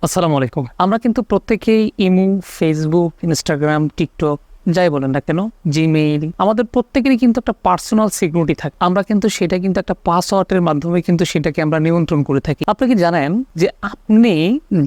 আসসালামু আলাইকুম। আমরা কিন্তু প্রত্যেকেই ইমো, ফেসবুক, ইনস্টাগ্রাম, টিকটক যাই বলেন না কেন, জিমেইল, আমাদের প্রত্যেকেরই কিন্তু একটা পার্সোনাল সিকিউরিটি থাকে। আমরা কিন্তু সেটা কিন্তু একটা পাসওয়ার্ডের মাধ্যমে কিন্তু সেটাকে আমরা নিয়ন্ত্রণ করে থাকি। আপনি কি জানেন যে আপনি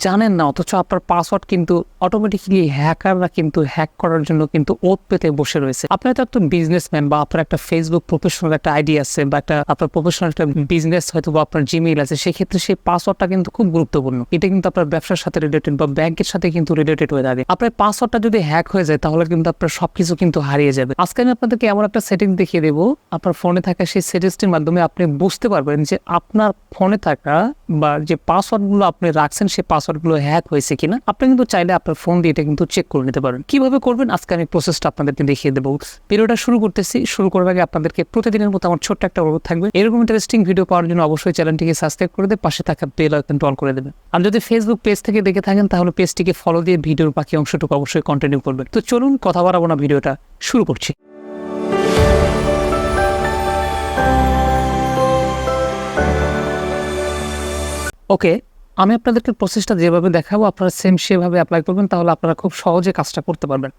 জানেন না, অথচ আপনার পাসওয়ার্ড কিন্তু অটোমেটিক্যালি হ্যাকাররা কিন্তু হ্যাক করার জন্য কিন্তু ওত পেতে বসে রয়েছে। আপনি হয়তো একটা বিজনেসম্যান বা আপনার একটা ফেসবুক প্রফেশনাল একটা আইডি আছে বা একটা আপনার প্রফেশনাল একটা বিজনেস হয়তো বা আপনার জিমেইল আছে, সেক্ষেত্রে সেই পাসওয়ার্ডটা কিন্তু খুব গুরুত্বপূর্ণ। এটা কিন্তু আপনার ব্যবসার সাথে রিলেটেড বা ব্যাংকের সাথে কিন্তু রিলেটেড হয়ে থাকে। আপনার পাসওয়ার্ডটা যদি হ্যাক হয়ে যায় তাহলে কিন্তু আপনার সবকিছু কিন্তু হারিয়ে যাবে। আজকে আমি আপনাদেরকে এমন একটা সেটিং দেখিয়ে দেবো, আপনার ফোনে থাকা সেই সেটিংসটির মাধ্যমে আপনি বুঝতে পারবেন যে আপনার ফোনে থাকা বা যে পাসওয়ার্ডগুলো আপনি রাখছেন সেই পাসওয়ার্ডগুলো হ্যাক হয়েছে কিনা। আপনি কিন্তু চাইলে আপনার ফোন দিয়ে এটা কিন্তু চেক করে নিতে পারেন। কিভাবে করবেন আজকে আমি প্রসেসটা আপনাদেরকে দেখিয়ে দেবো। ভিডিওটা শুরু করতেছি। শুরু করার আগে আপনাদেরকে প্রতিদিনের মতো আমার ছোট্ট একটা অনুরোধ থাকবে, এরকম ইন্টারেস্টিং ভিডিও পাওয়ার জন্য অবশ্যই চ্যানেলটিকে সাবস্ক্রাইব করে দিয়ে পাশে থাকা বেল আইকনটা অন করে দেবেন। আর যদি ফেসবুক পেজ থেকে দেখে থাকেন তাহলে পেজটিকে ফলো দিয়ে ভিডিওর বাকি অংশটুকু অবশ্যই কন্টিনিউ করবেন। তো চলুন কথা বাড়াবো না, ভিডিওটা শুরু করছি। ওকে, আমি আপনাদেরকে প্রসেসটা যেভাবে দেখাবো আপনারা সেম সেভাবে অ্যাপ্লাই করবেন, তাহলে আপনারা খুব সহজে কাজটা করতে পারবেন।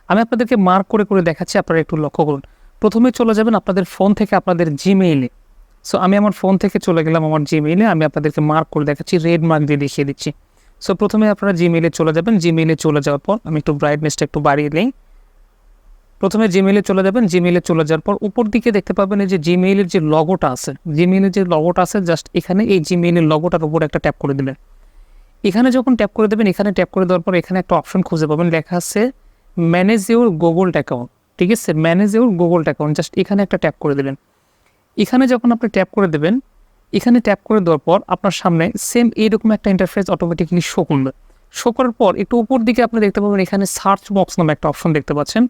আমি আপনাদেরকে মার্ক করে করে দেখাচ্ছি, আপনারা একটু লক্ষ্য করুন। প্রথমে চলে যাবেন আপনাদের ফোন থেকে আপনাদের জিমেইলে। সো আমি আমার ফোন থেকে চলে গেলাম আমার জিমেইলে। আমি আপনাদেরকে মার্ক করে দেখাচ্ছি, রেড মার্ক দিয়ে দেখিয়ে দিচ্ছি। সো প্রথমে আপনারা জিমেইলে চলে যাবেন। জিমেইলে চলে যাওয়ার পর আমি একটু ব্রাইটনেসটা একটু বাড়িয়ে নিই। প্রথমে জিমেইলে চলে যাবেন। জিমেইলে চলে যাওয়ার পর উপর দিকে দেখতে পাবেন এই যে জিমেইলের যে লগোটা আছে, জিমেইলের যে লগোটা আছে, জাস্ট এখানে এই জিমেইলের লগোটার উপর একটা ট্যাপ করে দেবেন। এখানে যখন ট্যাপ করে দেবেন, এখানে ট্যাপ করে দেওয়ার পর এখানে একটা অপশন খুঁজে পাবেন, লেখা আছে ম্যানেজ ইউর গুগল অ্যাকাউন্ট। ঠিক আছে, manage your Google account, just এখানে একটা ট্যাপ করে দেবেন। এখানে যখন আপনি ট্যাপ করে দেবেন, এখানে ট্যাপ করে দেওয়ার পর আপনার সামনে সেম এইরকম একটা ইন্টারফেস অটোমেটিক্যালি শো করবে। শো করার পর একটু উপর দিকে আপনি দেখতে পাবেন এখানে সার্চ বক্স নামে একটা অপশন দেখতে পাচ্ছেন।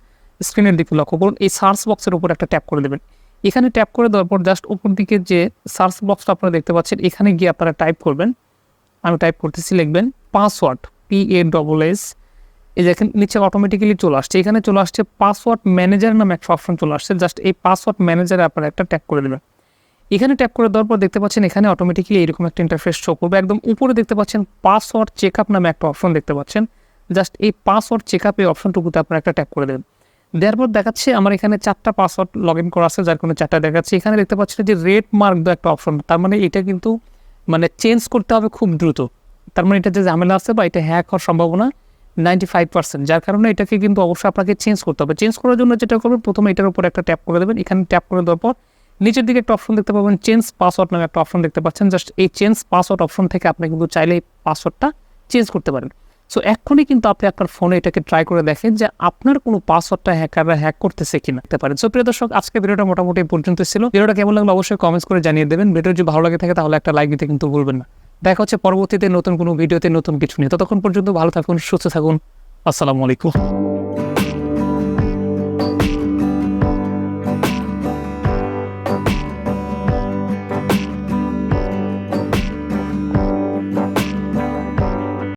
স্ক্রিনের দিকে লক্ষ্য করুন, এই সার্চ বক্সের উপর একটা ট্যাপ করে দেবেন। এখানে ট্যাপ করে দেওয়ার পর জাস্ট উপর দিকে যে সার্চ বক্সটা আপনারা দেখতে পাচ্ছেন, এখানে গিয়ে আপনারা টাইপ করবেন। আমি টাইপ করতেছি, লিখবেন পাসওয়ার্ড, PASS। এই যে এখানে নিচে অটোমেটিক্যালি চলে আসছে, এখানে চলে আসছে পাসওয়ার্ড ম্যানেজার নামে একটা অপশন চলে আসছে। জাস্ট এই পাসওয়ার্ড ম্যানেজারে আপনারা একটা ট্যাপ করে দেবেন। এখানে ট্যাপ করে দেওয়ার পর দেখতে পাচ্ছেন এখানে অটোমেটিক্যালি এরকম একটা ইন্টারফেস শো করবে। একদম উপরে দেখতে পাচ্ছেন পাসওয়ার্ড চেকআপ নামে একটা অপশন দেখতে পাচ্ছেন। জাস্ট এই পাসওয়ার্ড চেকআপ এই অপশনটুকুতে আপনারা একটা ট্যাপ করে দেবেন। দেওয়ার পর দেখাচ্ছে আমার এখানে 4টা পাসওয়ার্ড লগ ইন করা আছে, যার কোনো 4টা দেখাচ্ছে। এখানে দেখতে পাচ্ছেন যে রেড মার্ক দেওয়া একটা অপশন, তার মানে এটা কিন্তু চেঞ্জ করতে হবে খুব দ্রুত। তার মানে এটা যে ঝামেলা আছে বা এটা হ্যাক হওয়ার সম্ভাবনা 95%, যার কারণে এটাকে কিন্তু অবশ্যই আপনাকে চেঞ্জ করতে হবে। চেঞ্জ করার জন্য যেটা করবেন, প্রথমে এটার উপর একটা ট্যাপ করে দেবেন। এখানে ট্যাপ করে দেওয়ার পর নিচের দিকে একটা অপশন দেখতে পাবেন, চেঞ্জ পাসওয়ার্ড নামে একটা অপশন দেখতে পাচ্ছেন। জাস্ট এই চেঞ্জ পাসওয়ার্ড অপশন থেকে আপনি কিন্তু চাইলে এই পাসওয়ার্ডটা চেঞ্জ করতে পারেন। সো এখনই কিন্তু আপনি আপনার ফোনে এটাকে ট্রাই করে দেখেন যে আপনার কোনো পাসওয়ার্ডটা হ্যাকাররা হ্যাক করতেছে কিনা দেখতে পারেন। সো প্রিয় দর্শক, আজকে ভিডিওটা মোটামুটি পর্যন্ত ছিল। ভিডিওটা কেমন লাগলো অবশ্যই কমেন্টস করে জানিয়ে দেবেন। ভিডিও যদি ভালো লাগে থাকে তাহলে একটা লাইক দিতে কিন্তু ভুলবেন না। দেখা হচ্ছে পরবর্তীতে নতুন কোনো ভিডিওতে নতুন কিছু নিয়ে। ততক্ষণ পর্যন্ত ভালো থাকুন, সুস্থ থাকুন। আসসালামু আলাইকুম।